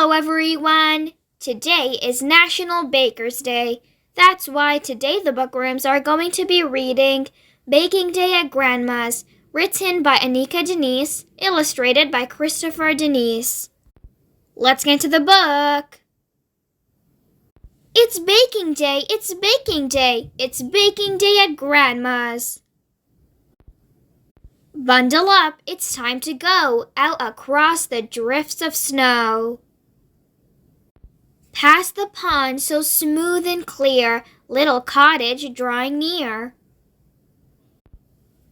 Hello everyone! Today is National Baker's Day. That's why today the Bookworms are going to be reading Baking Day at Grandma's, written by Anika Denise, illustrated by Christopher Denise. Let's get to the book! It's baking day, it's baking day, it's baking day at Grandma's. Bundle up, it's time to go out across the drifts of snow. Past the pond so smooth and clear, little cottage drawing near.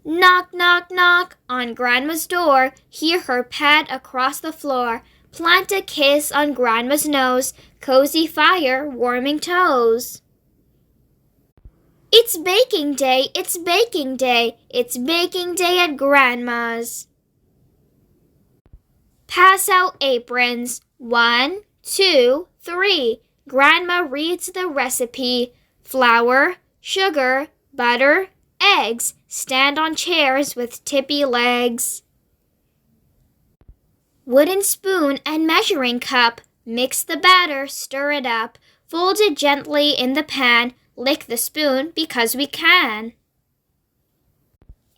Knock, knock, knock on Grandma's door, hear her pad across the floor. Plant a kiss on Grandma's nose, cozy fire warming toes. It's baking day, it's baking day, it's baking day at Grandma's. Pass out aprons, 1, 2, 3. Grandma reads the recipe. Flour, sugar, butter, eggs. Stand on chairs with tippy legs. Wooden spoon and measuring cup. Mix the batter, stir it up. Fold it gently in the pan. Lick the spoon because we can.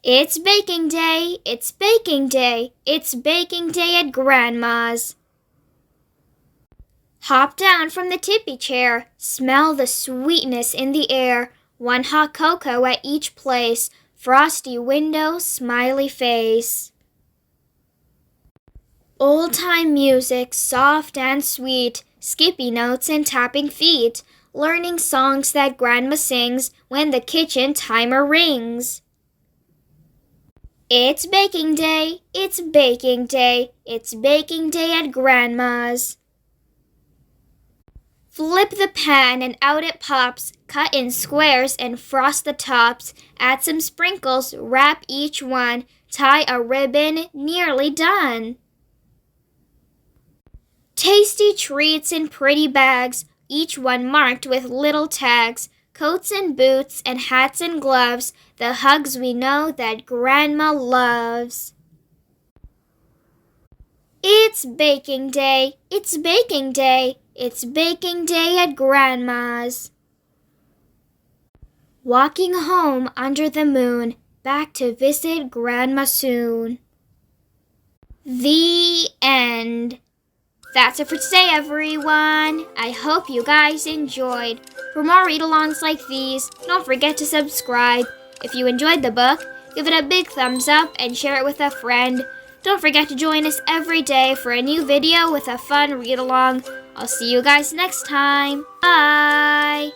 It's baking day, it's baking day, it's baking day at Grandma's. Hop down from the tippy chair, smell the sweetness in the air. 1 hot cocoa at each place, frosty window, smiley face. Old-time music, soft and sweet, skippy notes and tapping feet, learning songs that Grandma sings when the kitchen timer rings. It's baking day, it's baking day, it's baking day at Grandma's. Flip the pan and out it pops, cut in squares and frost the tops. Add some sprinkles, wrap each one, tie a ribbon, nearly done. Tasty treats in pretty bags, each one marked with little tags. Coats and boots and hats and gloves, the hugs we know that Grandma loves. It's baking day, it's baking day, it's baking day at Grandma's. Walking home under the moon, back to visit Grandma soon. The end. That's it for today, everyone. I hope you guys enjoyed. For more read-alongs like these, don't forget to subscribe. If you enjoyed the book, give it a big thumbs up and share it with a friend. Don't forget to join us every day for a new video with a fun read-along. I'll see you guys next time. Bye!